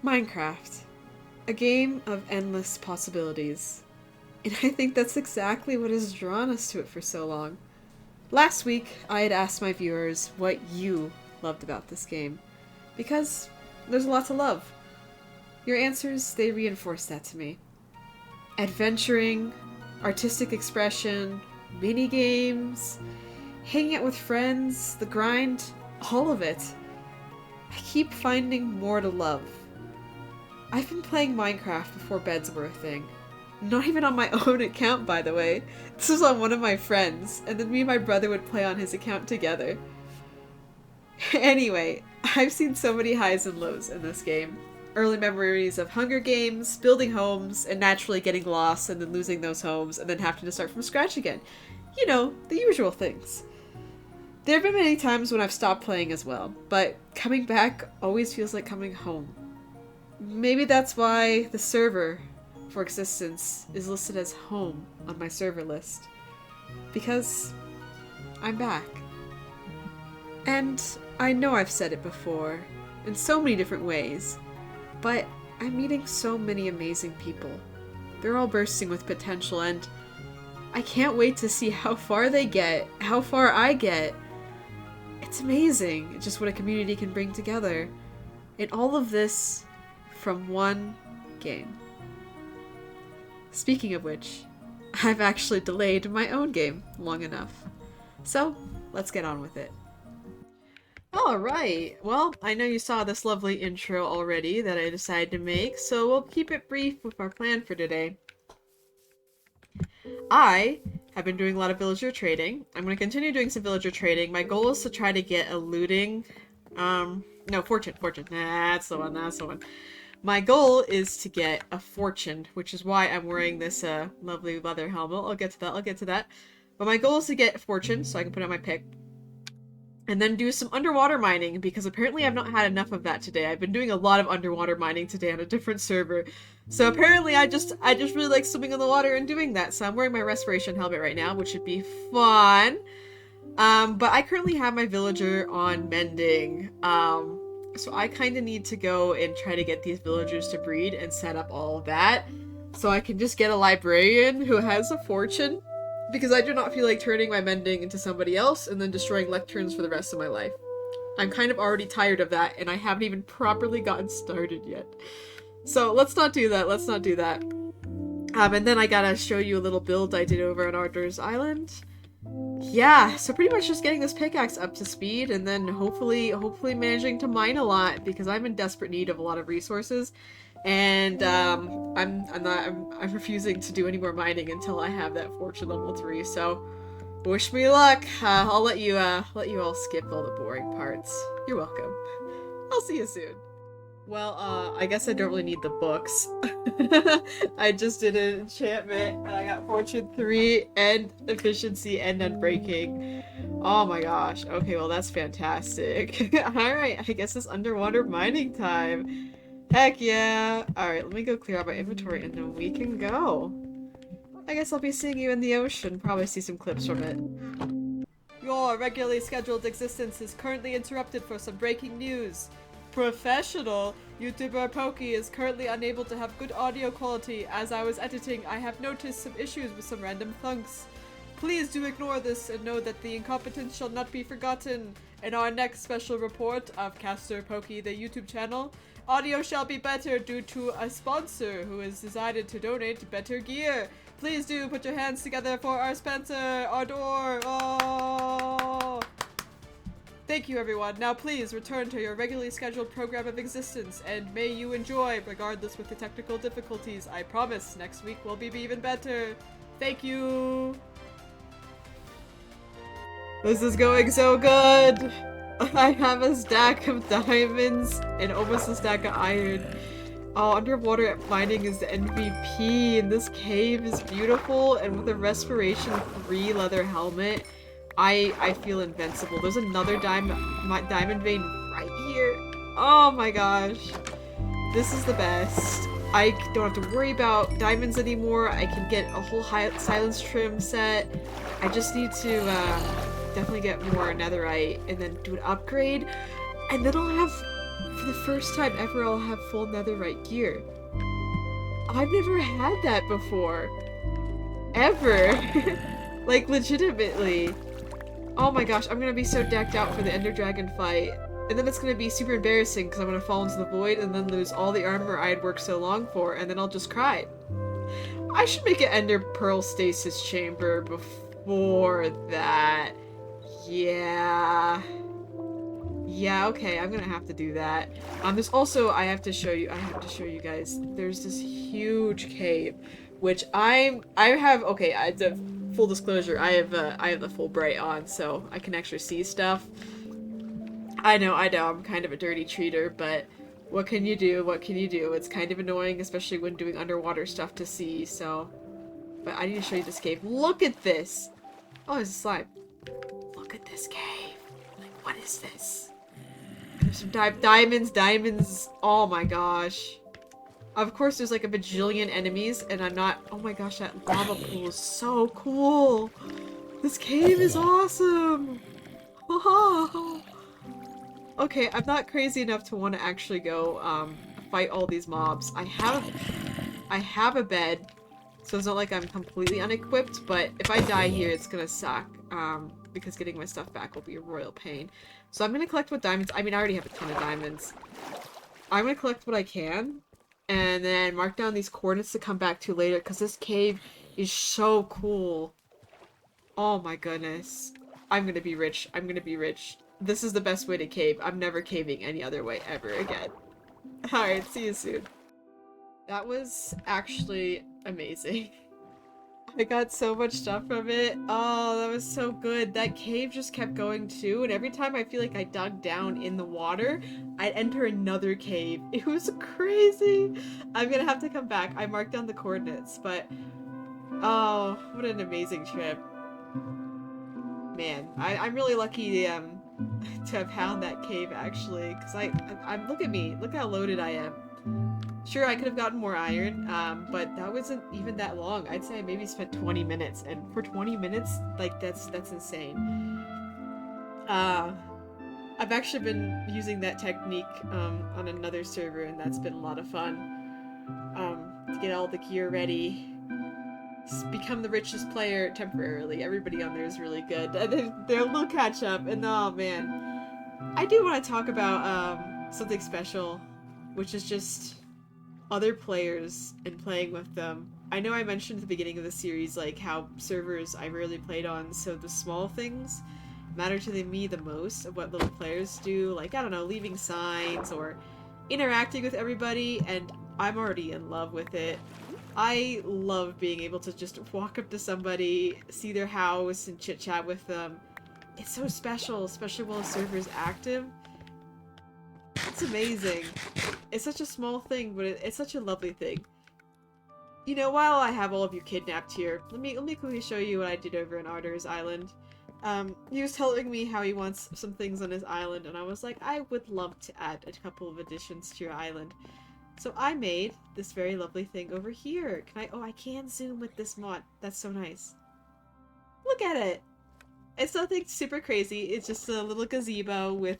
Minecraft. A game of endless possibilities. And I think that's exactly what has drawn us to it for so long. Last week, I had asked my viewers what you loved about this game. Because there's a lot to love. Your answers, they reinforce that to me. Adventuring, artistic expression, mini games, hanging out with friends, the grind, all of it. I keep finding more to love. I've been playing Minecraft before beds were a thing. Not even on my own account, by the way. This was on one of my friends, and then me and my brother would play on his account together. Anyway, I've seen so many highs and lows in this game. Early memories of Hunger Games, building homes, and naturally getting lost and then losing those homes and then having to start from scratch again. You know, the usual things. There have been many times when I've stopped playing as well, but coming back always feels like coming home. Maybe that's why the server for Existence is listed as home on my server list. Because I'm back. And I know I've said it before, in so many different ways, but I'm meeting so many amazing people. They're all bursting with potential, and I can't wait to see how far they get, how far I get. It's amazing just what a community can bring together. And all of this from one game. Speaking of which, I've actually delayed my own game long enough. So, let's get on with it. Alright, well, I know you saw this lovely intro already that I decided to make, so we'll keep it brief with our plan for today. I have been doing a lot of villager trading. I'm going to continue doing some villager trading. My goal is to try to get a looting... no, fortune. That's the one. My goal is to get a fortune, which is why I'm wearing this lovely leather helmet. I'll get to that. But my goal is to get fortune, so I can put on my pick. And then do some underwater mining, because apparently I've not had enough of that today. I've been doing a lot of underwater mining today on a different server. So apparently I just really like swimming in the water and doing that. So I'm wearing my respiration helmet right now, which should be fun. But I currently have my villager on mending. So I kind of need to go and try to get these villagers to breed and set up all of that. So I can just get a librarian who has a fortune. Because I do not feel like turning my mending into somebody else and then destroying lecterns for the rest of my life. I'm kind of already tired of that, and I haven't even properly gotten started yet. So let's not do that. And then I gotta show you a little build I did over on Arthur's Island. Yeah, so pretty much just getting this pickaxe up to speed, and then hopefully managing to mine a lot, because I'm in desperate need of a lot of resources. And I'm refusing to do any more mining until I have that fortune level 3. So wish me luck. I'll let you all skip all the boring parts. You're welcome. I'll see you soon. Well, I guess I don't really need the books. I just did an enchantment and I got fortune 3 and efficiency and unbreaking. Oh my gosh. Okay, well that's fantastic. Alright, I guess it's underwater mining time. Heck yeah! Alright, let me go clear out my inventory and then we can go. I guess I'll be seeing you in the ocean. Probably see some clips from it. Your regularly scheduled existence is currently interrupted for some breaking news. Professional YouTuber Pokey is currently unable to have good audio quality. As I was editing, I have noticed some issues with some random thunks. Please do ignore this and know that the incompetence shall not be forgotten. In our next special report of Caster Pokey, the YouTube channel, audio shall be better due to a sponsor who has decided to donate better gear. Please do put your hands together for our sponsor, Ardor. Oh! Thank you, everyone. Now please return to your regularly scheduled program of existence, and may you enjoy, regardless with the technical difficulties. I promise next week will be even better. Thank you! This is going so good! I have a stack of diamonds and almost a stack of iron. Oh, underwater mining is the MVP, and this cave is beautiful, and with a respiration 3 leather helmet, I feel invincible. There's another diamond vein right here. Oh my gosh. This is the best. I don't have to worry about diamonds anymore. I can get a whole silence trim set. I just need to definitely get more netherite and then do an upgrade. And then I'll have For the first time ever, I'll have full netherite gear. I've never had that before. Ever. Like, legitimately. Oh my gosh, I'm gonna be so decked out for the Ender Dragon fight. And then it's gonna be super embarrassing because I'm gonna fall into the void and then lose all the armor I had worked so long for, and then I'll just cry. I should make an Ender Pearl Stasis Chamber before that. Yeah. Yeah, okay, I'm gonna have to do that. There's also, I have to show you guys, there's this huge cave, which full disclosure, I have the full bright on, so I can actually see stuff. I know, I'm kind of a dirty cheater, but what can you do? It's kind of annoying, especially when doing underwater stuff to see, so... But I need to show you this cave. Look at this! Oh, there's a slime. Look at this cave. Like, what is this? There's some diamonds. Oh my gosh. Of course, there's like a bajillion enemies, and I'm not... Oh my gosh, that lava pool is so cool! This cave is awesome! Okay, I'm not crazy enough to want to actually go, fight all these mobs. I have a bed, so it's not like I'm completely unequipped, but if I die here, it's gonna suck, because getting my stuff back will be a royal pain. So I'm gonna collect what diamonds... I mean, I already have a ton of diamonds. I'm gonna collect what I can, and then mark down these coordinates to come back to later, because this cave is so cool. Oh my goodness. I'm gonna be rich. This is the best way to cave. I'm never caving any other way ever again. Alright, see you soon. That was actually amazing. I got so much stuff from it. Oh, that was so good. That cave just kept going too, and every time I feel like I dug down in the water, I'd enter another cave. It was crazy. I'm gonna have to come back. I marked down the coordinates, but... Oh, what an amazing trip. Man, I'm really lucky, to have found that cave, actually, because I'm look at me, look how loaded I am. Sure, I could have gotten more iron, but that wasn't even that long. I'd say I maybe spent 20 minutes, and for 20 minutes, like, that's insane. I've actually been using that technique, on another server, and that's been a lot of fun. To get all the gear ready. Become the richest player temporarily. Everybody on there is really good. They'll catch up, and oh man. I do want to talk about something special, which is just other players and playing with them. I know I mentioned at the beginning of the series like how servers I rarely played on, so the small things matter to me the most of what little players do, like, I don't know, leaving signs or interacting with everybody, and I'm already in love with it. I love being able to just walk up to somebody, see their house, and chit-chat with them. It's so special, especially while a server is active. It's amazing. It's such a small thing, but it's such a lovely thing. You know, while I have all of you kidnapped here, let me quickly show you what I did over in Arder's Island. He was telling me how he wants some things on his island, and I was like, I would love to add a couple of additions to your island. So I made this very lovely thing over here. Oh, I can zoom with this mod. That's so nice. Look at it! It's nothing super crazy. It's just a little gazebo with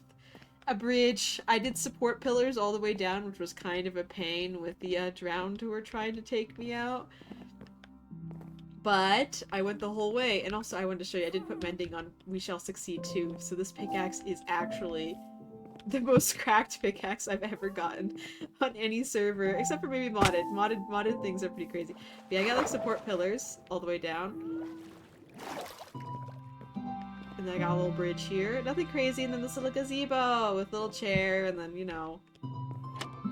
a bridge. I did support pillars all the way down, which was kind of a pain with the drowned who were trying to take me out. But I went the whole way. And also I wanted to show you, I did put mending on We Shall Succeed too. So this pickaxe is actually the most cracked pickaxe I've ever gotten on any server, except for maybe modded. Modded things are pretty crazy. But yeah, I got like support pillars all the way down. And then I got a little bridge here. Nothing crazy, and then this little gazebo with a little chair, and then, you know,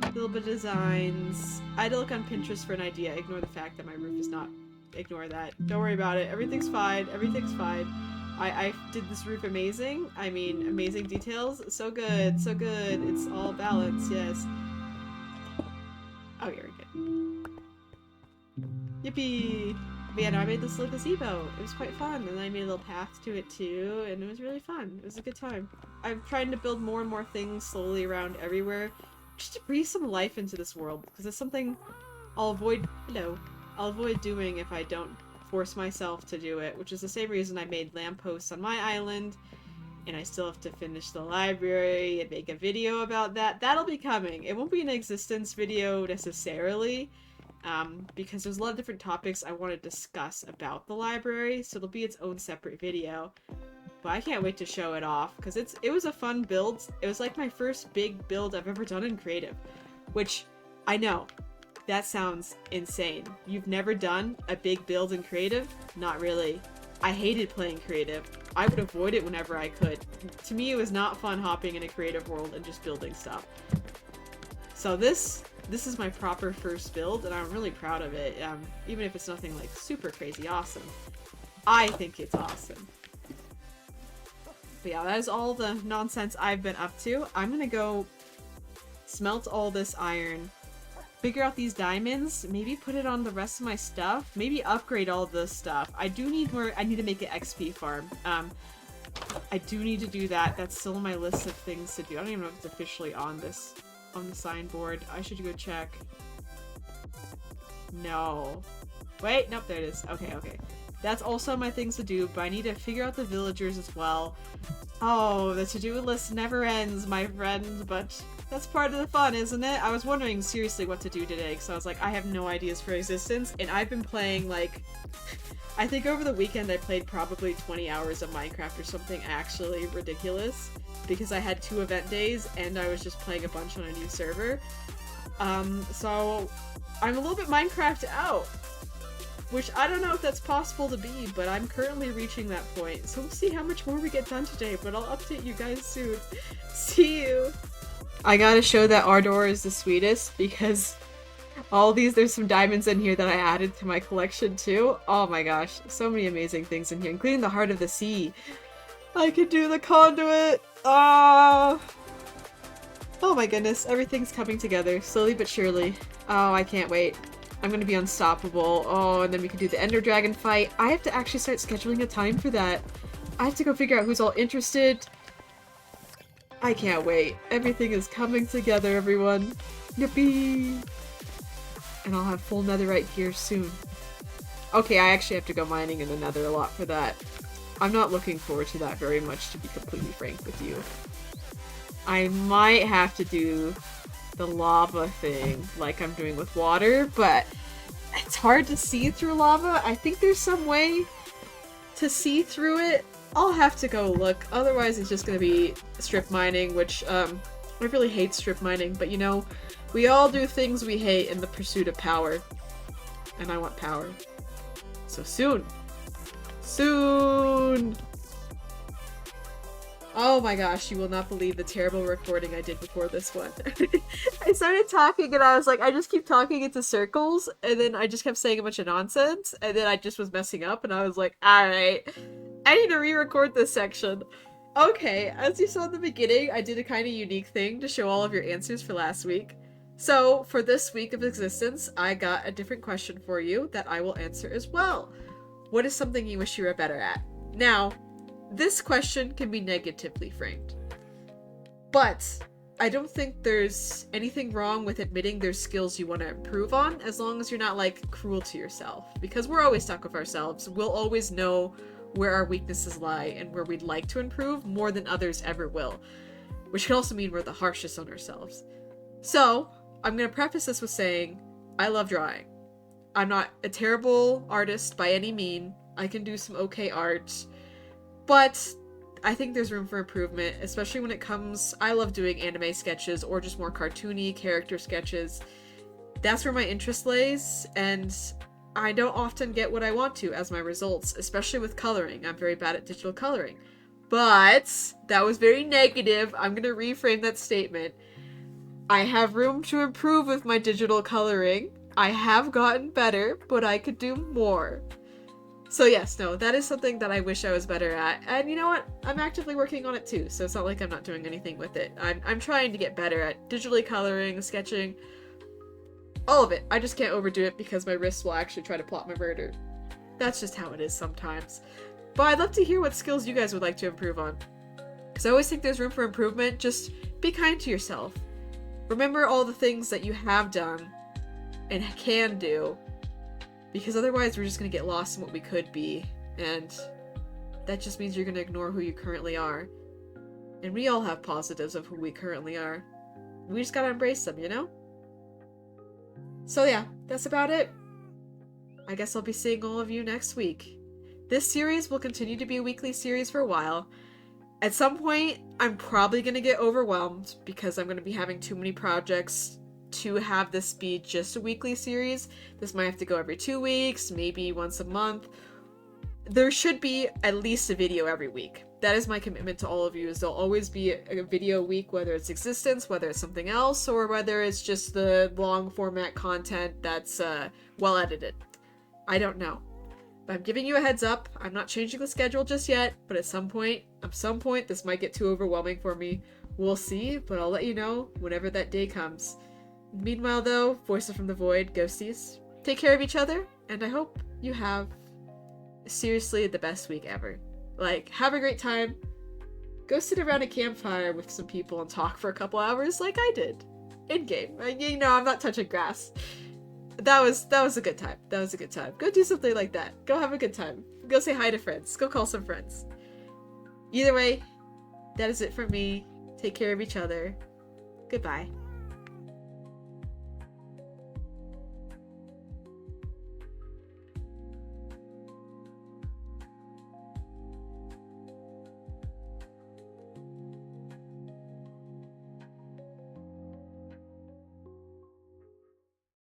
a little bit of designs. I had to look on Pinterest for an idea. Ignore the fact that my roof is not. Ignore that. Don't worry about it. Everything's fine. Everything's fine. I did this roof amazing. I mean, amazing details. So good. So good. It's all balanced, yes. Oh, you're good. Yippee! But yeah, no, I made this little gazebo. It was quite fun. And then I made a little path to it too, and it was really fun. It was a good time. I'm trying to build more and more things slowly around everywhere, just to breathe some life into this world, because it's something I'll avoid doing if I don't force myself to do it, which is the same reason I made lampposts on my island, and I still have to finish the library and make a video about that. That'll be coming. It won't be an existence video necessarily, because there's a lot of different topics I want to discuss about the library, so it'll be its own separate video. But I can't wait to show it off, because it was a fun build. It was like my first big build I've ever done in creative, which I know, that sounds insane. You've never done a big build in creative? Not really. I hated playing creative. I would avoid it whenever I could. To me, it was not fun hopping in a creative world and just building stuff. So this is my proper first build, and I'm really proud of it. Even if it's nothing like super crazy awesome. I think it's awesome. But yeah, that is all the nonsense I've been up to. I'm gonna go smelt all this iron, figure out these diamonds, maybe put it on the rest of my stuff, maybe upgrade all this stuff. I do need more. I need to make an XP farm. I do need to do that. That's still on my list of things to do. I don't even know if it's officially on the signboard. I should go check. No. Wait, nope, there it is. Okay, okay. That's also my things to do, but I need to figure out the villagers as well. Oh, the to-do list never ends, my friend, but that's part of the fun, isn't it? I was wondering seriously what to do today, because I was like, I have no ideas for existence, and I've been playing, like, I think over the weekend I played probably 20 hours of Minecraft or something actually ridiculous, because I had 2 event days, and I was just playing a bunch on a new server. So I'm a little bit Minecraft out. Which I don't know if that's possible to be, but I'm currently reaching that point. So we'll see how much more we get done today, but I'll update you guys soon. See you! I gotta show that Ardor is the sweetest, because all these, there's some diamonds in here that I added to my collection too. Oh my gosh, so many amazing things in here, including the Heart of the Sea. I could do the conduit! Ah! Oh my goodness, everything's coming together, slowly but surely. Oh, I can't wait. I'm gonna be unstoppable. Oh, and then we can do the Ender Dragon fight. I have to actually start scheduling a time for that. I have to go figure out who's all interested. I can't wait. Everything is coming together, everyone. Yippee! And I'll have full netherite here soon. Okay, I actually have to go mining in the nether a lot for that. I'm not looking forward to that very much, to be completely frank with you. I might have to do the lava thing like I'm doing with water, but it's hard to see through lava. I think there's some way to see through it. I'll have to go look, otherwise it's just gonna be strip mining, which I really hate strip mining, but you know, we all do things we hate in the pursuit of power, and I want power. So soon. Soon! Oh my gosh, you will not believe the terrible recording I did before this one. I started talking and I was like, I just keep talking into circles, and then I just kept saying a bunch of nonsense, and then I just was messing up, and I was like, alright, I need to re-record this section. Okay, as you saw in the beginning, I did a kind of unique thing to show all of your answers for last week. So, for this week of existence, I got a different question for you that I will answer as well. What is something you wish you were better at? Now, this question can be negatively framed, but I don't think there's anything wrong with admitting there's skills you want to improve on, as long as you're not, like, cruel to yourself, because we're always stuck with ourselves. We'll always know where our weaknesses lie and where we'd like to improve more than others ever will, which can also mean we're the harshest on ourselves. So, I'm going to preface this with saying, I love drawing. I'm not a terrible artist by any mean. I can do some okay art, but I think there's room for improvement, especially when it comes... I love doing anime sketches or just more cartoony character sketches. That's where my interest lays, and I don't often get what I want to as my results, especially with coloring. I'm very bad at digital coloring. But that was very negative. I'm going to reframe that statement. I have room to improve with my digital coloring. I have gotten better, but I could do more. So yes, no, that is something that I wish I was better at. And you know what? I'm actively working on it too, so it's not like I'm not doing anything with it. I'm trying to get better at digitally coloring, sketching, all of it. I just can't overdo it because my wrists will actually try to plot my murder. That's just how it is sometimes. But I'd love to hear what skills you guys would like to improve on. Because I always think there's room for improvement. Just be kind to yourself. Remember all the things that you have done and can do. Because otherwise we're just going to get lost in what we could be. And that just means you're going to ignore who you currently are. And we all have positives of who we currently are. We just gotta embrace them, you know? So yeah, that's about it. I guess I'll be seeing all of you next week. This series will continue to be a weekly series for a while. At some point, I'm probably going to get overwhelmed because I'm going to be having too many projects to have this be just a weekly series. This might have to go every 2 weeks, maybe once a month. There should be at least a video every week. That is my commitment to all of you, is there'll always be a video a week, whether it's existence, whether it's something else, or whether it's just the long format content that's well edited. I don't know. But I'm giving you a heads up. I'm not changing the schedule just yet, but at some point, this might get too overwhelming for me. We'll see, but I'll let you know whenever that day comes. Meanwhile, though, Voices from the Void, Ghosties, take care of each other, and I hope you have seriously the best week ever. Like, have a great time. Go sit around a campfire with some people and talk for a couple hours like I did. In-game. You know, I'm not touching grass. That was a good time. That was a good time. Go do something like that. Go have a good time. Go say hi to friends. Go call some friends. Either way, that is it from me. Take care of each other. Goodbye.